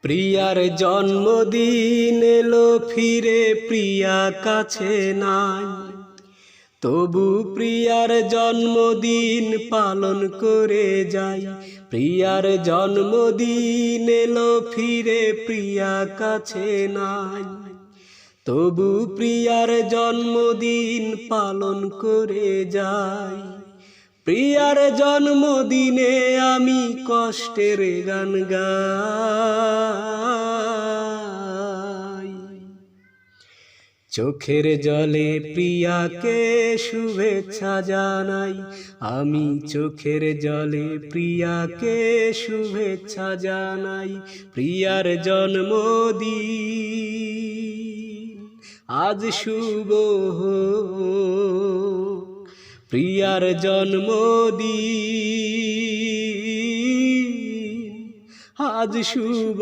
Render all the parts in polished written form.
প্রিয়ার জন্মদিন এলো ফিরে প্রিয়া কাছে নাই, তবু প্রিয়ার জন্মদিন পালন করে যাই। প্রিয়ার জন্মদিন এলো ফিরে প্রিয়া কাছে নাই, তবু প্রিয়ার জন্মদিন পালন করে যাই। প্রিয়ার জন্মদিনে আমি কষ্টের গান গাই, চোখের জলে প্রিয়াকে শুভেচ্ছা জানাই। আমি চোখের জলে প্রিয়াকে শুভেচ্ছা জানাই। প্রিয়ার জন্মদিন আজ শুভ, প্রিয়ার জন্মদিন আজ শুভ।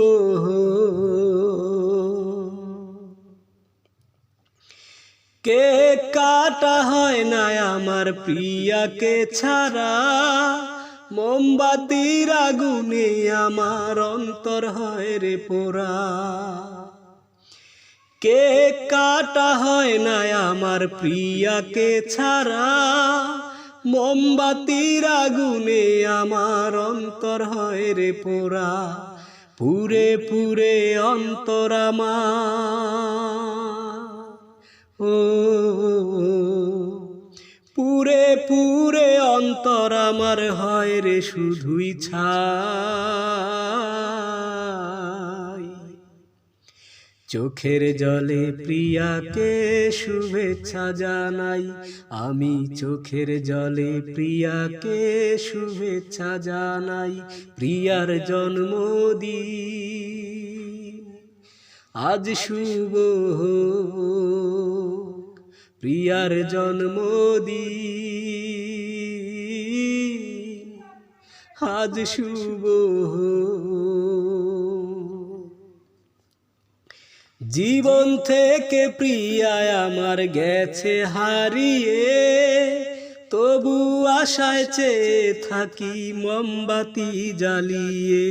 কেক কাটা হয় না আমার প্রিয়াকে ছাড়া, মোমবাতির আগুনে আমার অন্তর হয় রে পোড়া। কেক কাটা হয় না আমার প্রিয়াকে ছাড়া, মোমবাতির আগুনে আমার অন্তর হয় রে পোড়া। পুরে পুরে অন্তর আমার, ও পুরে পুরে অন্তর আমার হয় রে শুধুই ছাই। চোখের জলে প্রিয়াকে শুভেচ্ছা জানাই। আমি চোখের জলে প্রিয়াকে শুভেচ্ছা জানাই। প্রিয়ার জন্মদিন আজ শুভ, প্রিয়ার জন্মদিন আজ শুভ। জীবন থেকে প্রিয়া আমার গেছে হারিয়ে, তবু আশায় চেয়ে থাকি মোমবাতি জ্বালিয়ে।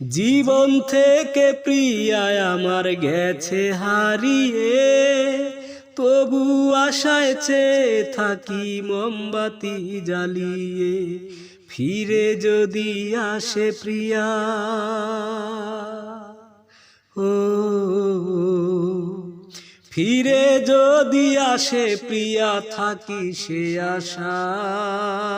জীবন থেকে প্রিয়া আমার গেছে হারিয়ে, তবু আশায় চেয়ে থাকি মোমবাতি জ্বালিয়ে। ফিরে যদি আসে প্রিয়া, ও ফিরে যদি আসে প্রিয়া থাকি সে আশায়।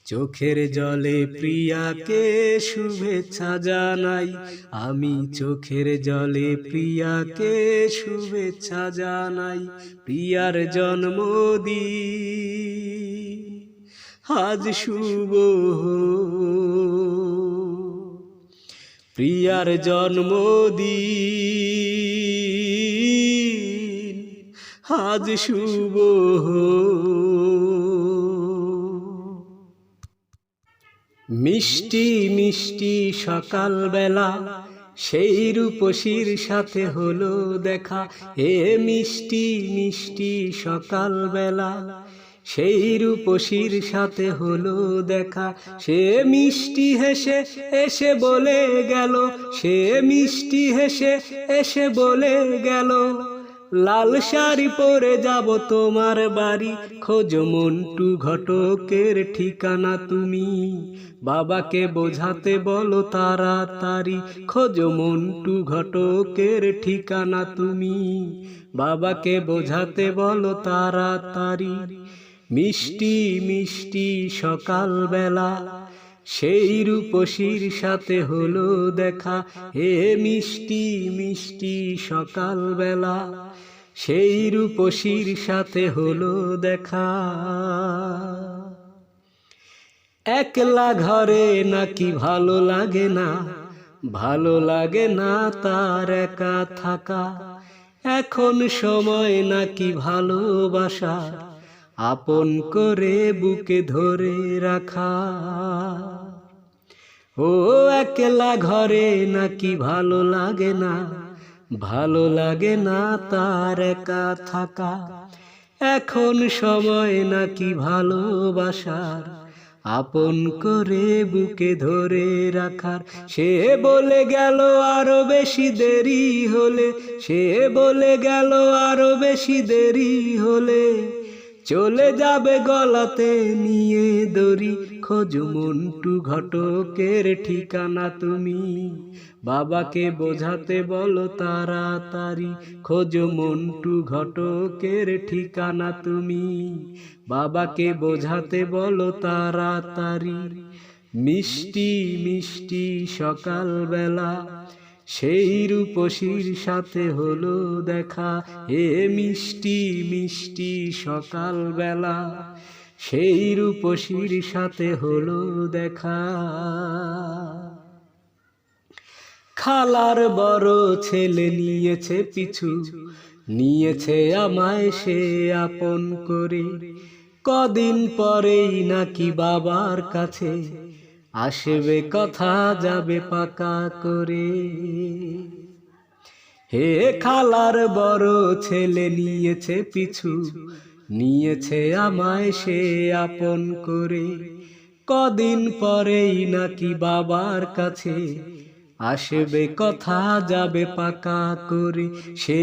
চোখের জলে প্রিয়াকে শুভেচ্ছা জানাই। আমি চোখের জলে প্রিয়াকে শুভেচ্ছা জানাই। প্রিয়ার জন্মদিন আজ শুভ, প্রিয়ার জন্মদিন আজ শুভ। মিষ্টি মিষ্টি সকালবেলা সেই রূপসীর সাথে হলো দেখা। এ মিষ্টি মিষ্টি সকালবেলা সেই রূপসীর সাথে হলো দেখা। সে মিষ্টি হেসে এসে বলে গেল, সে মিষ্টি হেসে এসে বলে গেল, লাল শাড়ি পরে যাব তোমার বাড়ি। খোঁজো মন্টু ঘটকের ঠিকানা তুমি, বাবাকে বোঝাতে বলো তাড়াতাড়ি। খোঁজো মন্টু ঘটকের ঠিকানা তুমি, বাবাকে বোঝাতে বলো তাড়াতাড়ি। মিষ্টি মিষ্টি সকালবেলা সেই রূপসীর সাথে হলো দেখা। হে মিষ্টি মিষ্টি সকালবেলা সেই রূপসীর সাথে হলো দেখা। একলা ঘরে নাকি ভালো লাগে না, ভালো লাগে না তার একা থাকা। এখন সময় নাকি ভালোবাসা আপন করে বুকে ধরে রাখা। ও একলা ঘরে নাকি ভালো লাগে না, ভালো লাগে না তার একা থাকা। এখন সময় নাকি ভালোবাসার আপন করে বুকে ধরে রাখার। সে বলে গেল আরো বেশি দেরি হলে, সে বলে গেল আরো বেশি দেরি হলে চলে যাবে গলাতে নিয়ে দড়ি। খোঁজো মন্টু ঘটকের ঠিকানা তুমি, বাবাকে বোঝাতে বলো তাড়াতাড়ি। খোঁজো মন্টু ঘটকের ঠিকানা তুমি, বাবাকে বোঝাতে বলো তাড়াতাড়ি। মিষ্টি মিষ্টি সকালবেলা সেই রূপসীর সাথে হলো দেখা। হে মিষ্টি মিষ্টি সকালবেলা সেই রূপসীর সাথে হলো দেখা। খালার বড় ছেলে নিয়েছে পিছু, নিয়েছে আমায় সে আপন করে। কদিন পরেই নাকি বাবার কাছে আসবে কথা যাবে পাকা করে। হে খালার বড় ছেলে নিয়েছে পিছু, নিয়েছে আমায় সে আপন করে। কদিন পরেই নাকি বাবার কাছে আসবে কথা যাবে পাকা করে। সে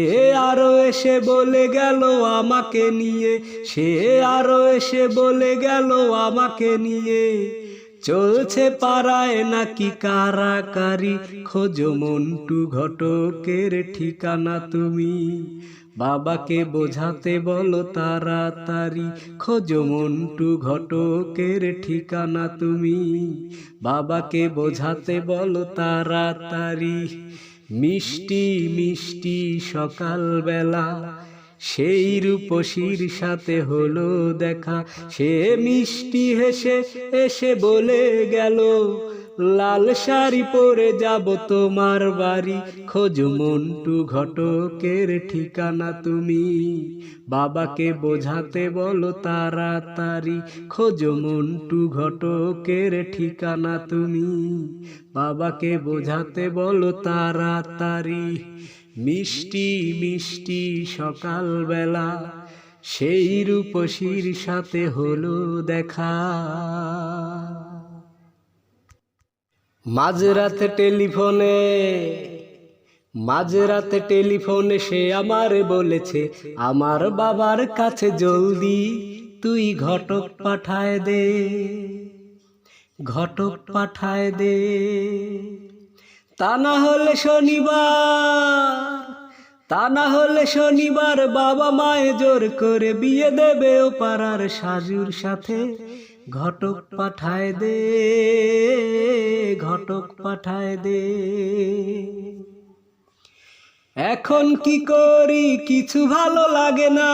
আরো এসে বলে গেল আমাকে নিয়ে, সে আরো এসে বলে গেল আমাকে নিয়ে চলছে পাড়ায় নাকি কারাকারি। খোঁজো মন্টু ঘটকের ঠিকানা তুমি, বাবাকে বোঝাতে বলো তাড়াতাড়ি। খোঁজো মন্টু ঘটকের ঠিকানা তুমি, বাবাকে বোঝাতে বলো তাড়াতাড়ি। মিষ্টি মিষ্টি সকালবেলা সেই রূপসীর সাথে হলো দেখা। সে মিষ্টি হেসে এসে বলে গেল লাল শাড়ি পরে যাব তোমার বাড়ি। খোঁজো মন্টু ঘটকের ঠিকানা তুমি, বাবাকে বোঝাতে বলো তাড়াতাড়ি। খোঁজো মন্টু ঘটকের ঠিকানা তুমি, বাবাকে বোঝাতে বলো তাড়াতাড়ি। মিষ্টি মিষ্টি সকালবেলা সেই রূপসীর সাথে হলো দেখা। মাঝরাতে টেলিফোনে, মাঝরাতে টেলিফোনে সে আমারে বলেছে আমার বাবার কাছে জলদি তুই ঘটক পাঠায় দে, ঘটক পাঠায় দে। তা না হলে শনিবার, তা না হলে শনিবার বাবা মায়ে জোর করে বিয়ে দেবে ও পাড়ার সাজুর সাথে। ঘটক পাঠায় দে, ঘটক পাঠায় দে। এখন কি করি কিছু ভালো লাগে না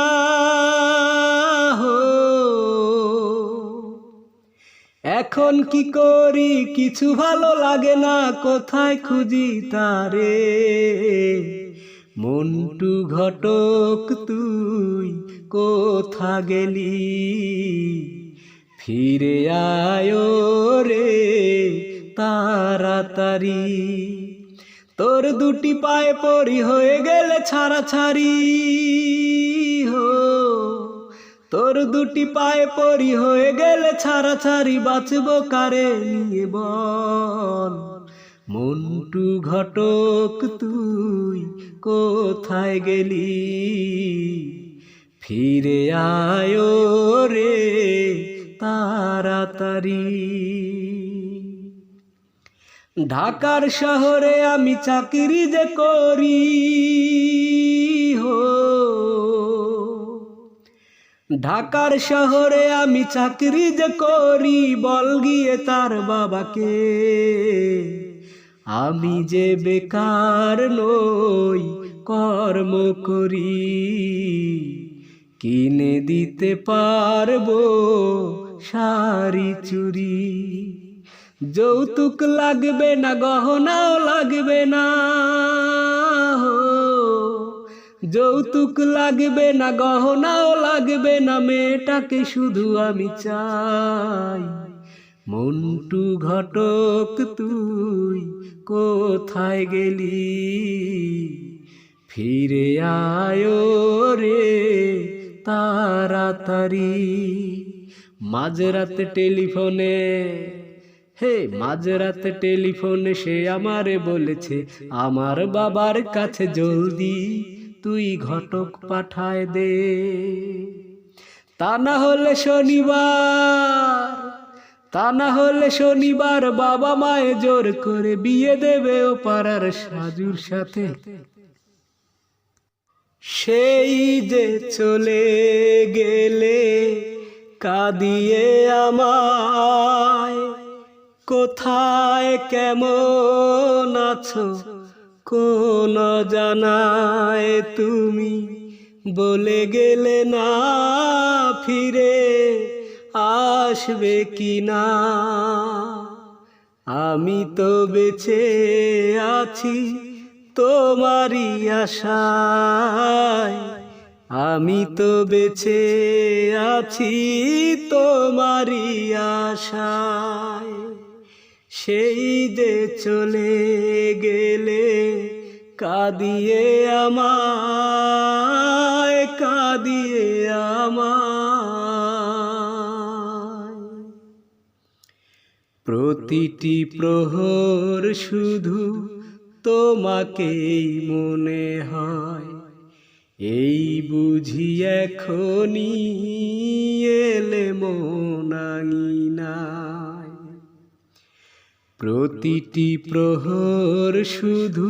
হো, এখন কি করি কিছু ভালো লাগে না। কোথায় খুঁজি তারে মন্টু ঘটক তুই কোথা গেলি। ফিরে আয় রে তাড়াতাড়ি, তোর দুটি পায়ে পরি হয়ে গেলে ছাড়াছাড়ি হো। তোর দুটি পায়ে পরি হয়ে গেলে ছাড়াছাড়ি, বাঁচবো কারে নিয়ে বল। মন্টু ঘটক তুই কোথায় গেলি। ফিরে আয় রে তাড়াতাড়ি। ঢাকার শহরে আমি চাকরি যে করি হো, ঢাকার শহরে আমি চাকরি যে করি। বল গিয়ে তার বাবাকে আমি যে বেকার নই কর্ম করি। কিনে দিতে পারবো শাড়ি চুড়ি, যৌতুক লাগবে না গহনাও লাগবে না হো। যৌতুক লাগবে না গহনাও লাগবে না, মেয়েটাকে শুধু আমি চাই। মন্টু ঘটক তুই কোথায় গেলি। ফিরে আয় রে তাড়াতাড়ি। মাঝরাতে টেলিফোনে, হে মাঝরাতে টেলিফোনে সে আমারে বলেছে, আমার বাবার কাছে জলদি তুই ঘটক পাঠায় দে। তা না হলে শনিবার বাবা মায়ে জোর করে বিয়ে দেবে ও পাড়ার সাজুর সাথে। সেই যে চলে গেলে কাঁদিয়ে আমায়, কোথায় কেমন আছো কোন জানায় তুমি, বলে গেলে না ফিরে আসবে কিনা। আমি তো বেঁচে আছি তোমারই আশায়, আমি তো বেঁচে আছি তোমারই আশায়। সেই যে চলে গেলে কাঁদিয়ে আমায়, কাঁদিয়ে আমায়। প্রতিটি প্রহর শুধু তোমাকেই মনে হয়, এই বুঝি এখনি এলে মন আঙিনায়। প্রতিটি প্রহর শুধু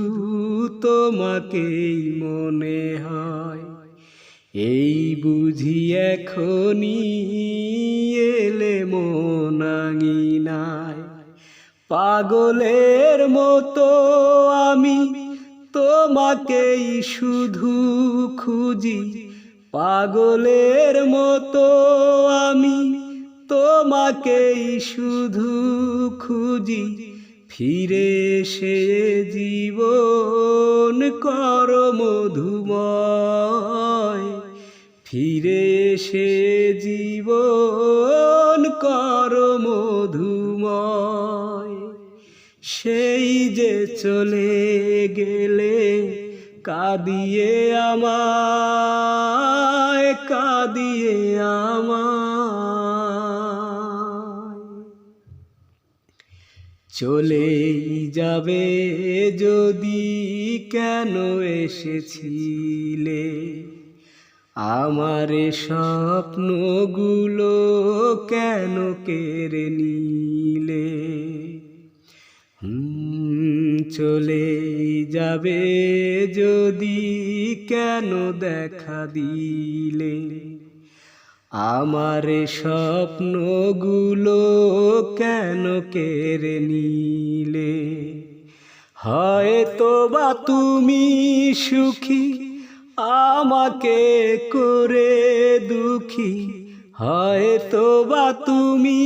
তোমাকেই মনে হয়, এই বুঝি এখনি এলে মন আঙিনায়। পাগলের মতো আমি তোমাকেই শুধু খুঁজি, পাগলের মতো আমি তোমাকেই শুধু খুঁজি। ফিরে এসে জীবন করো মধুময়, ফিরে এসে জীবন করো মধুময়। সেই যে চলে গেলে কাঁদিয়ে আমায়, কাঁদিয়ে আমায়। চলেই যাবে যদি কেন এসেছিলে, আমার স্বপ্নগুলো কেন কেড়ে নিলে। চলেই যাবে যদি কেন দেখা দিলে, আমার স্বপ্নগুলো কেন কেড়ে নিলে। হয়তো বা তুমি সুখী আমাকে করে দুঃখী, হয়তো বা তুমি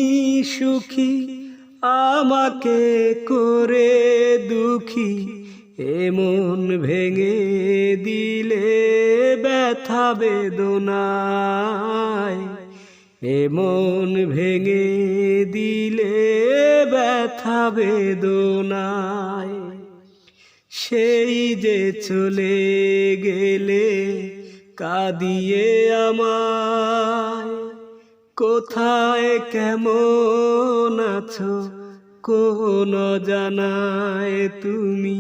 সুখী আমাকে করে দুঃখী। এমন ভেঙে দিলে ব্যথা বেদনায়, এমন ভেঙে দিলে ব্যথা বেদনায়। সেই যে চলে গেলে কাঁদিয়ে আমায়, কোথায় কেমন আছো কোন জানায় তুমি,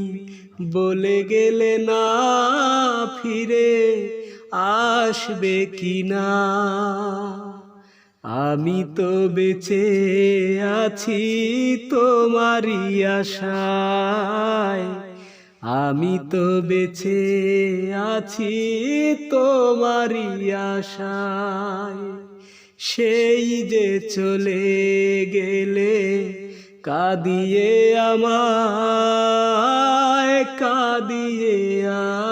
বলে গেলে না ফিরে আসবে কিনা। আমি তো বেঁচে আছি তোমারই আশায়, আমি তো বেঁচে আছি তোমারই আশায়। সেই যে চলে গেলে কাঁদিয়ে আমায়, কাঁদিয়ে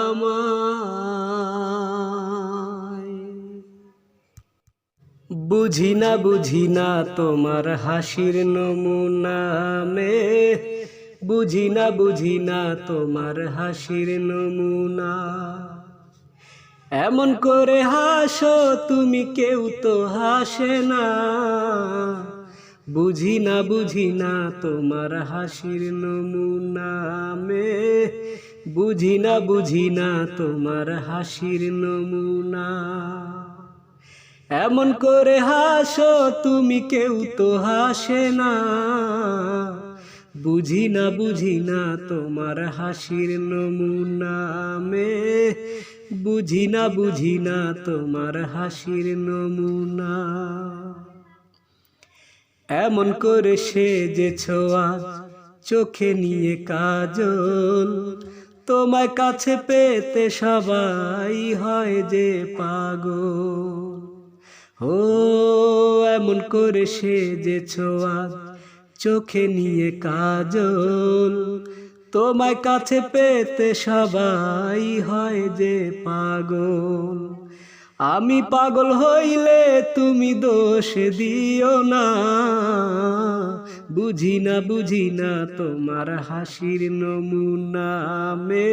আমায়। বুঝি না তোমার হাসির নমুনা মে, বুঝি না তোমার হাসির নমুনা। এমন করে হাসো তুমি কেউ তো হাসে না, বুঝি না তোমার হাসির নমুনা মে, বুঝি না তোমার হাসির নমুনা। এমন করে হাসো তুমি, কেউ তো হাসে না। বুঝি না বুঝি না তোমার হাসির নমুনা মে, বুঝি না বুঝি না তোমার হাসির নমুনা। এমন করে সেজেছো আজ চোখে নিয়ে কাজল, তোমায় কাছে পেতে সবাই হয় যে পাগল। ও এমন করে সেজেছো আজ চোখে নিয়ে কাজল, তোমায় কাছে পেতে সবাই হয় যে পাগল। আমি পাগল হইলে তুমি দোষ দিও না, বুঝি না বুঝি না তোমার হাসির নমুনা মে,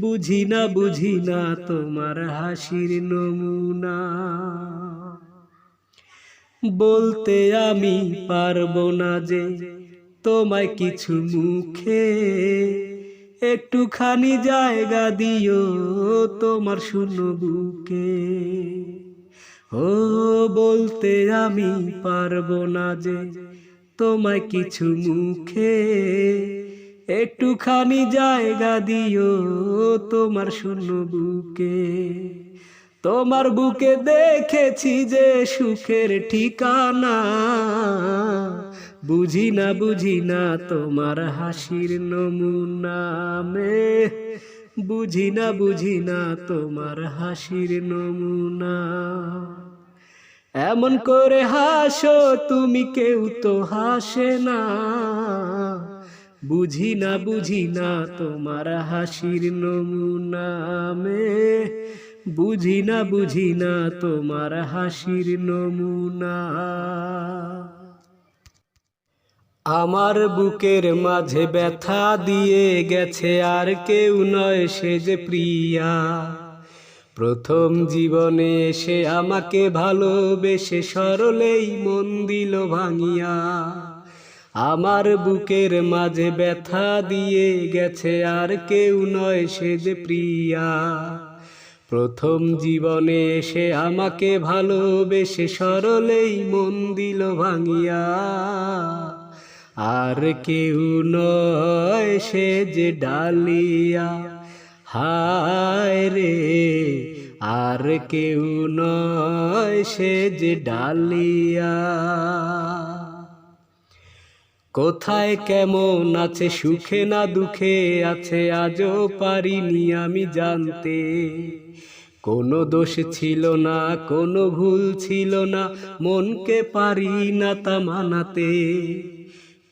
বুঝি না বুঝি না তোমার হাসির নমুনা। বলতে আমি পারবো না যে তোমায় কিছু মুখে, একটুখানি জায়গা দিও তোমার শূন্য বুকে। ও বলতে আমি পারবো না যে তোমায় কিছু মুখে, একটুখানি জায়গা দিও তোমার শূন্য বুকে। তোমার বুকে দেখেছি যে সুখের ঠিকানা, বুঝি না বুঝি না তোমার হাসির নমুনা মে, বুঝি না বুঝি না তোমার হাসির নমুনা। এমন করে হাসো তুমি, কেউ তো হাসে না। বুঝি না বুঝি না তোমার হাসির নমুনা মে, বুঝি না বুঝি না তোমার হাসির নমুনা। আমার বুকের মাঝে ব্যথা দিয়ে গেছে আর কেউ নয় সে যে প্রিয়া। প্রথম জীবনে এসে আমাকে ভালোবেসে সরলেই মন দিল ভাঙিয়া। আমার বুকের মাঝে ব্যথা দিয়ে গেছে আর কেউ নয় সে যে প্রিয়া। প্রথম জীবনে এসে আমাকে ভালোবেসে সরলেই মন দিল ভাঙিয়া। আর কেউ নয় সে যে ডালিয়া, হায় রে আর কেউ নয় সে যে ডালিয়া। কোথায় কেমন আছে সুখে না দুঃখে আছে আজও পারিনি আমি জানতে। কোনো দোষ ছিল না কোনো ভুল ছিল না, মনকে পারি না তা মানাতে।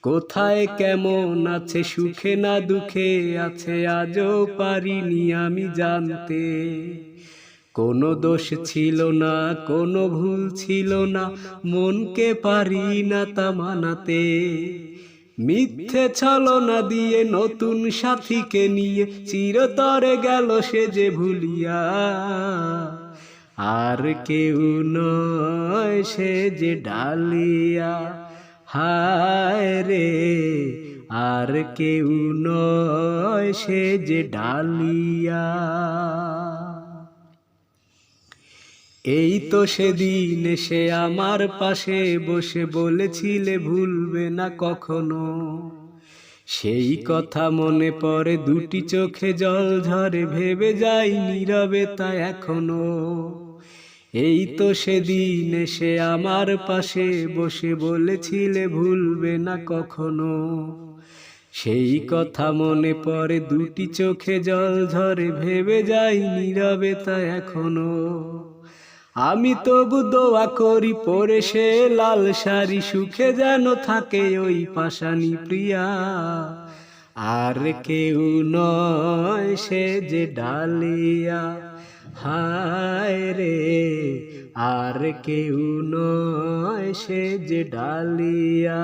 কোথায় কেমন আছে সুখে না দুঃখে আছে আজও পারিনি আমি জানতে। কোনো দোষ ছিল না কোনো ভুল ছিল না, মনকে পারি না তা মানাতে। মিথ্যে ছলনা দিয়ে নতুন সাথীকে নিয়ে চিরতরে গেল সে যে ভুলিয়া। আর কেউ নয় সে যে ডালিয়া, হায় রে আর কেউ নয় সে যে ডালিয়া। এই তো সেদিন সে আমার পাশে বসে বলেছিলে ভুলবে না কখনো। সেই কথা মনে পড়ে দুটি চোখে জল ঝরে, ভেবে যাই নীরবে তা এখনো। এই তো সেদিন সে আমার পাশে বসে বলেছিলে ভুলবে না কখনো। সেই কথা মনে পড়ে দুটি চোখে জল ঝরে, ভেবে যাই নীরবে তা এখনো। আমি তবু দোয়া করি পরে সে লাল শাড়ি, সুখে যেন থাকে ওই পাশানি প্রিয়া। আর কেউ নয় সে যে ডালিয়া, হায় রে আর কেউ নয় সে যে ডালিয়া।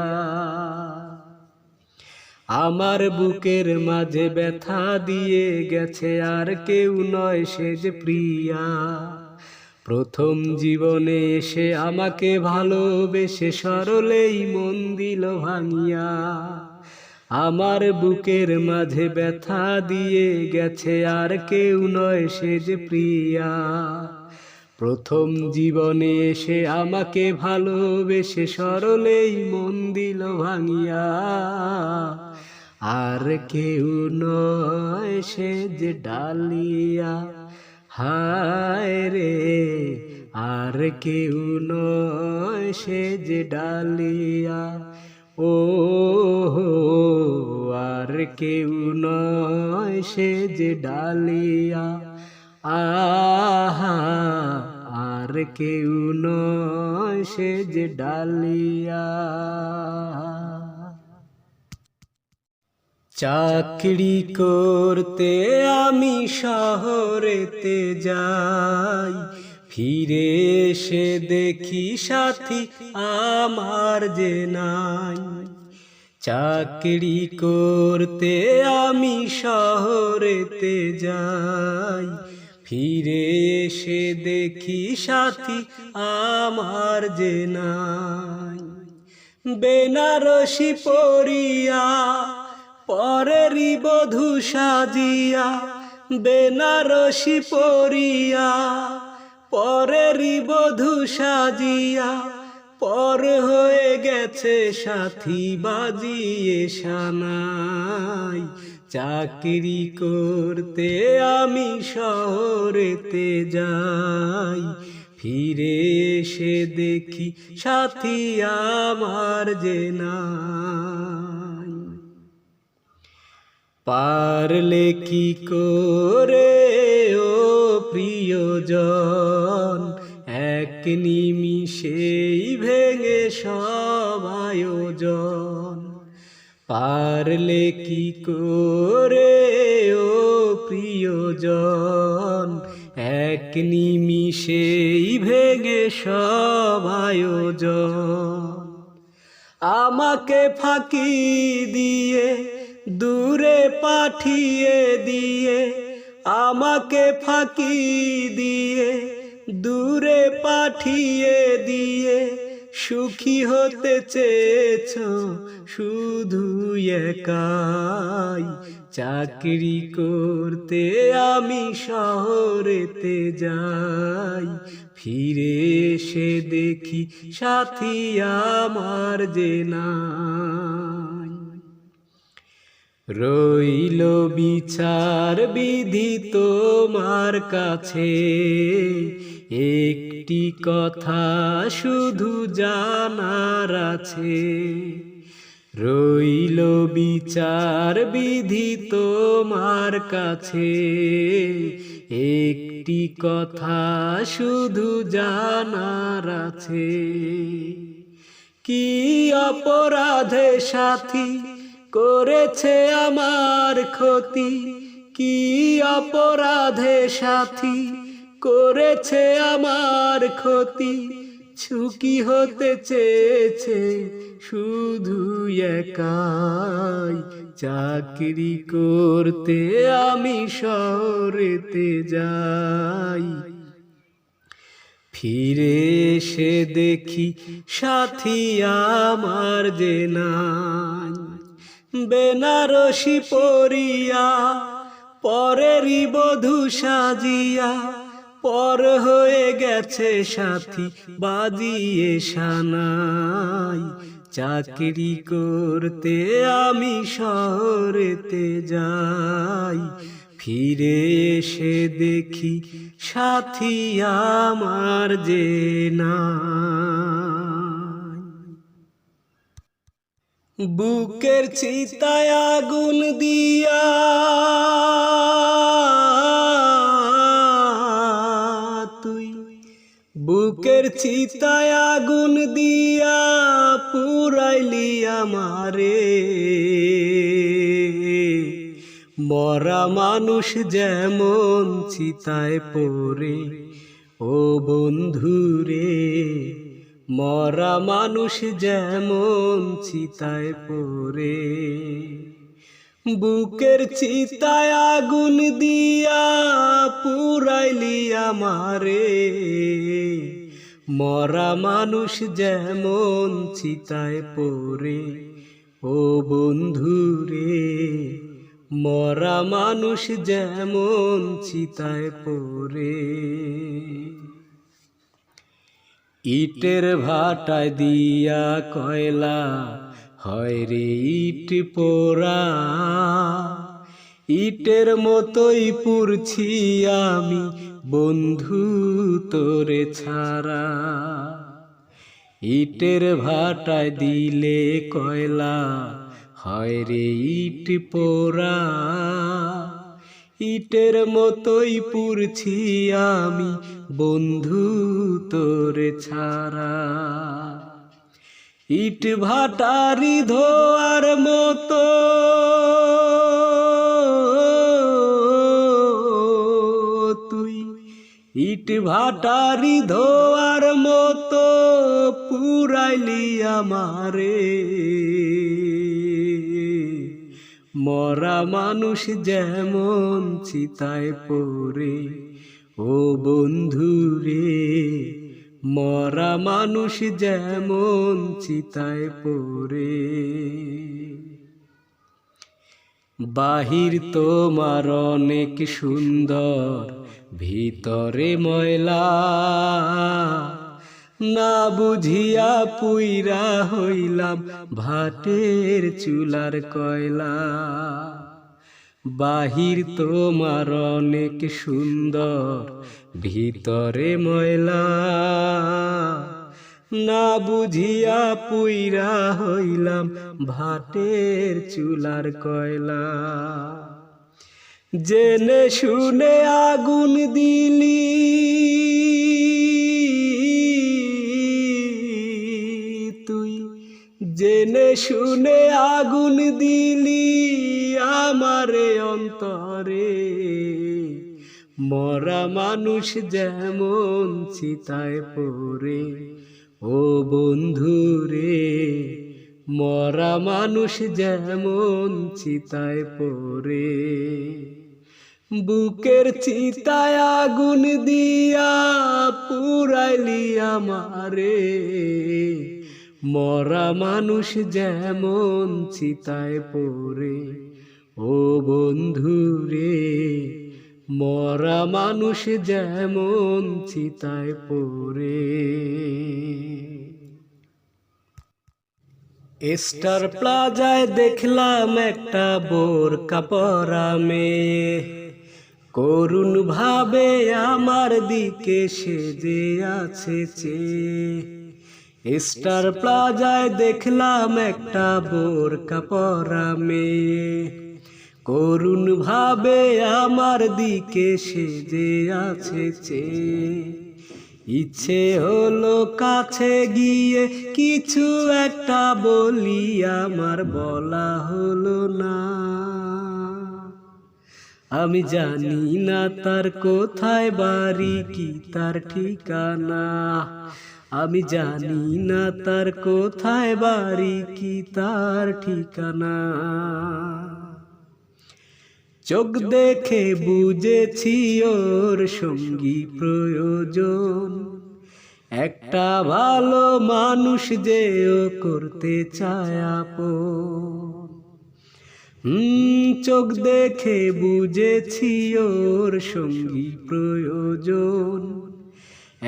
আমার বুকের মাঝে ব্যথা দিয়ে গেছে আর কেউ নয় সে যে প্রিয়া। প্রথম জীবনে এসে আমাকে ভালোবেসে সরলেই মন দিল ভাঙিয়া। আমার বুকের মাঝে ব্যথা দিয়ে গেছে আর কেউ নয় সে যে প্রিয়া। প্রথম জীবনে এসে আমাকে ভালোবেসে সরলেই মন দিল ভাঙিয়া, আর কেউ নয় সে যে ডালিয়া, হায় রে আর কেউ নয় সে যে ডালিয়া, ও আর কেউ নয় সে যে ডালিয়া, আহা আর কেউ নয় সে যে ডালিয়া। চাকরি করতে আমি শহরেতে যাই, ফিরে এসে দেখি সাথী আমার যে নাই। চাকরি করতে আমি শহরেতে যাই, ফিরে এসে দেখি সাথী আমার যে নাই। বেনারসি পরিয়া পরেরই বধূ সাজিয়া, বেনারসি পরিয়া পরেরই বধূ সাজিয়া, পর হয়ে গেছে সাথী বাজিয়ে সানাই। চাকরি করতে আমি শহরেতে যাই, ফিরে এসে দেখি সাথী আমার যে নাই। পারলে কি করে ও প্রিয়জন, এক নিমিষেই ভেঙে সব আয়োজন। পারলে কি করে ও প্রিয়জন, এক নিমিষেই ভেঙে সব আয়োজন। আমাকে ফাঁকি দিয়ে দূরে পাঠিয়ে দিয়ে, আমাকে ফাঁকি দিয়ে দূরে পাঠিয়ে দিয়ে, সুখী হতে চেয়েছো শুধু একাই। চাকরি করতে আমি শহরেতে যাই, ফিরে এসে দেখি সাথী আমার যে নাই। রইল বিচার বিধি তোমার কাছে, একটি কথা শুধু জানার আছে। রইল বিচার বিধি তোমার কাছে, একটি কথা শুধু জানার আছে। কি অপরাধে সাথী করেছে আমার ক্ষতি, কি অপরাধে সাথী করেছে আমার ক্ষতি। সুখী হতে চেয়েছে শুধু একাই, চাকরি করতে আমি শহরেতে যাই, ফিরে এসে দেখি সাথী আমার যে নাই। বেনারসি পরিয়া পরেরই বধূ সাজিয়া, পর হয়ে গেছে সাথী বাজিয়ে সানাই। চাকরি করতে আমি শহরেতে যাই, ফিরে এসে দেখি সাথী আমার যে নাই। বুকের চিতায় আগুন দিয়া তুই, বুকের চিতায় আগুন দিয়া পুরাইলি আমারে। মরা মানুষ যেমন চিতায় পড়ে, ও বন্ধুরে মরা মানুষ যেমন চিতায় পড়ে। বুকের চিতায় আগুন দিয়া পুরাইলি আমারে। মরা মানুষ যেমন চিতায় পড়ে, ও বন্ধুরে মরা মানুষ যেমন চিতায় পড়ে। ইটের ভাটায় দিয়া কয়লা হয় রে ইট পোড়া, ইটের মতোই পুরছি আমি বন্ধু তোরে ছাড়া। ইটের ভাটায় দিলে কয়লা হয় রে ইট পোড়া, ইটের মতোই পুরছি আমি বন্ধু তোরে ছাড়া। ইট ভাটারি ধোয়ার মতো তুই, ইট ভাটারি ধোয়ার মতো পুরাইলি আমারে। মরা মানুষ যেমন চিতায় পড়ে ও বন্ধু রে, মরা মানুষ যেমন চিতায় পড়ে। বাহির তোমার অনেক সুন্দর, ভিতরে ময়লা, না বুঝিয়া পুইরা হইলাম ভাটের চুলার কয়লা। বাহির তোমার অনেক সুন্দর, ভিতরে ময়লা, না বুঝিয়া পুইরা হইলাম ভাটের চুলার কয়লা। জেনে শুনে আগুন দিলি তুই, জেনে শুনে আগুন দিলি আমারে অন্তরে। মরা মানুষ যেমন চিতায় পড়ে ও বন্ধু রে, মরা মানুষ যেমন চিতায় পড়ে। বুকের চিতায় আগুন দিয়া পুরাইলি আমারে, মরা মানুষ যেমন চিতায় পড়ে ও বন্ধু রে, মরা মানুষ যেমন চিতায় পড়ে। স্টার প্লাজায় দেখলাম একটা বোরকা পরা মেয়ে, করুণ ভাবে আমার দিকে সেজে আছে চেয়ে। স্টার প্লাজায় দেখলাম একটা বোরকা পরা মেয়ে, করুণ ভাবে আমার দিকে সেজে আছে চেয়ে। ইচ্ছে হলো কাছে গিয়ে কিছু একটা বলি, আমার বলা হলো না। আমি জানি না তার কোথায় বাড়ি, কি তার ঠিকানা। আমি জানি না তার কোথায় বাড়ি, কি তার ঠিকানা। চোখ দেখে বুঝেছি ওর সঙ্গী প্রয়োজন, একটা ভালো মানুষ যে ও করতে চায় আপন। চোখ দেখে বুঝেছি ওর সঙ্গী প্রয়োজন,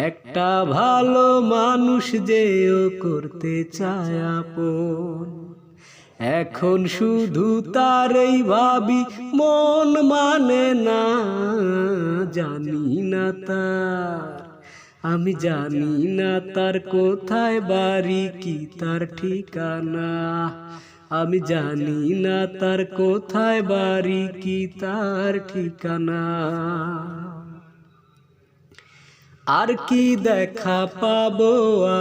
একটা ভালো মানুষ যে ও করতে চায় আপন। এখন শুধু তারই ভাবি, মন মানে না, জানি না তার। আমি জানি না তার কোথায় বাড়ি, কি তার ঠিকানা। আমি জানি না তার কোথায় বাড়ি, কি তার ঠিকানা। আর কি দেখা পাবো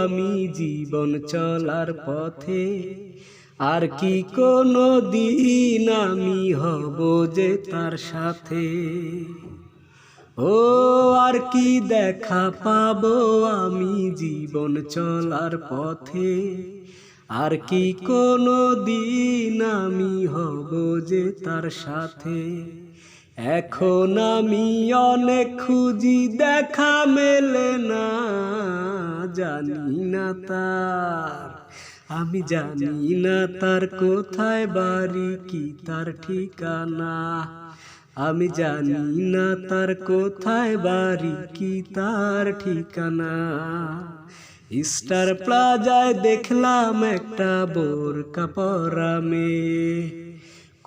আমি জীবন চলার পথে, আর কি কোনো দিন আমি হব যে তার সাথে। ও আর কি দেখা পাবো আমি জীবন চলার পথে, আর কি কোনো দিন আমি হব যে তার সাথে। এখন আমি অনেক খুঁজি, দেখা মেলে না, জানি না তার। আমি জানি না তার কোথায় বাড়ি, কি তার ঠিকানা। আমি জানি না তার কোথায় বাড়ি, কি তার ঠিকানা। স্টার প্লাজায় দেখলাম একটা বোরকা পরা মেয়ে,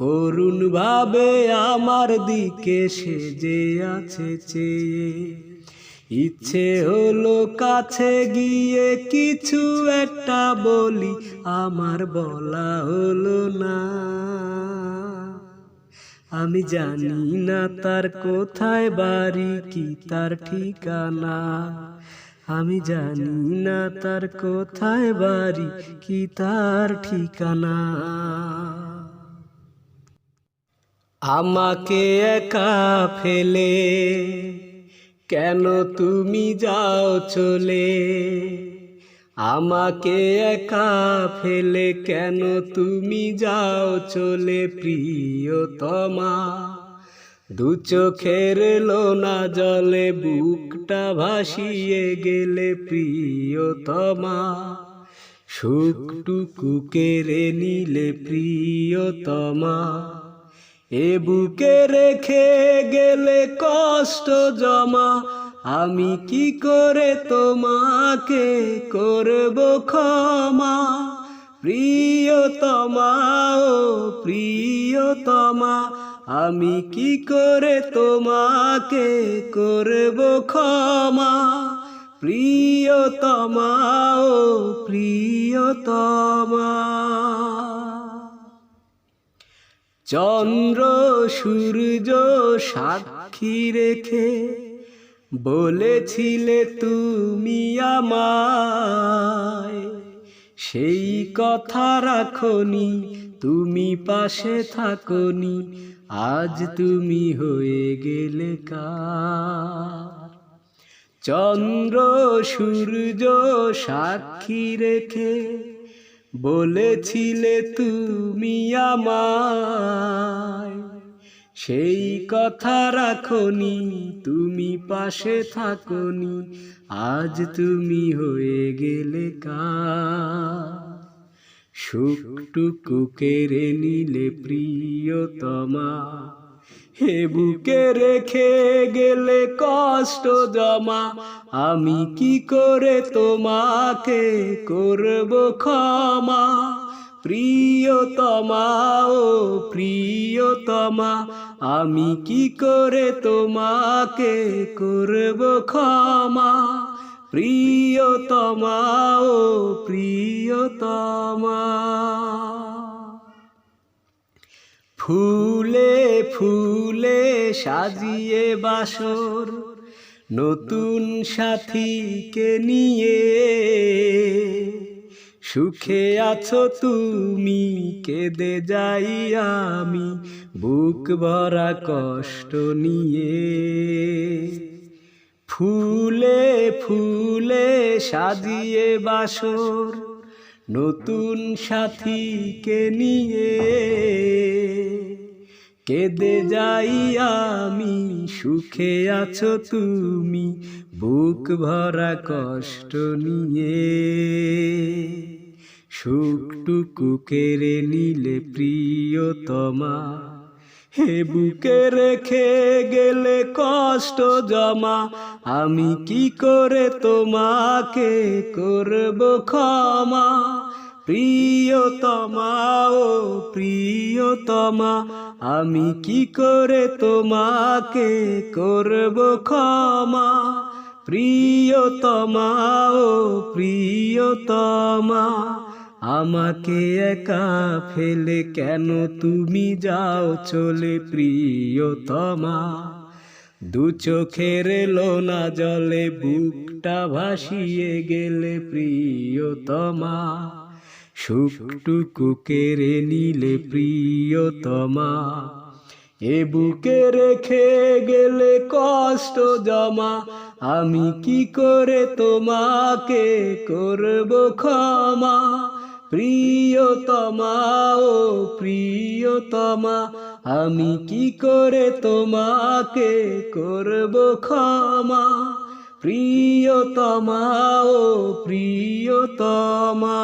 করুণ ভাবে আমার দিকে সেজে আছে চেয়ে। ইচ্ছে হলো কাছে গিয়ে কিছু একটা বলি, আমার বলা হলো না। আমি জানি না তার কোথায় বাড়ি, কি তার ঠিকানা। আমি জানি না তার কোথায় বাড়ি, কি তার ঠিকানা। আমাকে একা ফেলে কেন তুমি যাও চলে, আমাকে একা ফেলে কেন তুমি যাও চলে প্রিয়তমা। দু চোখের লোনা জলে বুকটা ভাসিয়ে গেলে প্রিয়তমা। সুখটুকু কেড়ে নিলে প্রিয়তমা, এ বুকে রেখে গেলে কষ্ট জমা। আমি কি করে তোমাকে করব ক্ষমা, প্রিয়তমা ও প্রিয়তমা। আমি কি করে তোমাকে করব ক্ষমা, প্রিয়তমা ও প্রিয়তমা। চন্দ্র সূর্য সাক্ষী রেখে বলেছিলে তুমি আমায়, সেই কথা রাখনি, তুমি পাশে থাকনি, আজ তুমি হয়ে গেলে কার। চন্দ্র সূর্য সাক্ষী রেখে বলেছিলে তুমি আমায়, সেই কথা রাখনি, তুমি পাশে থাকনি, আজ তুমি হয়ে গেলে কার। সুখটুকু কেড়ে নিলে প্রিয়তমা, হে বুকে রেখে গেলে কষ্ট জমা। আমি কি করে তোমাকে করব ক্ষমা, প্রিয়তমা ও প্রিয়তমা। আমি কি করে তোমাকে করব ক্ষমা, প্রিয়তমা ও প্রিয়তমা। ফুলে ফুলে সাজিয়ে বাসর নতুন সাথীকে নিয়ে, সুখে আছো তুমি, কেঁদে যাই আমি বুক ভরা কষ্ট নিয়ে। ফুলে ফুলে সাজিয়ে বাসর নতুন সাথীকে নিয়ে, কেঁদে যাই আমি, সুখে আছো তুমি বুক ভরা কষ্ট নিয়ে। সুখটুকু কেড়ে নিলে প্রিয়তমা, হে বুকে রেখে গেলে কষ্ট জমা। আমি কি করে তোমাকে করব ক্ষমা, প্রিয়তমা ও প্রিয়তমা। আমি কি করে তোমাকে করব ক্ষমা, প্রিয়তমা ও প্রিয়তমা। আমাকে একা ফেলে কেন তুমি যাও চলে প্রিয়তমা। দু চোখের লোনা জলে বুকটা ভাসিয়ে গেলে প্রিয়তমা। সুখটুকু কেড়ে নিলে প্রিয়তমা, এ বুকে রেখে গেলে কষ্ট জমা। আমি কি করে তোমাকে করব ক্ষমা, প্রিয়তমা ও প্রিয়তমা। আমি কি করে তোমাকে করব ক্ষমা, প্রিয়তমা ও প্রিয়তমা।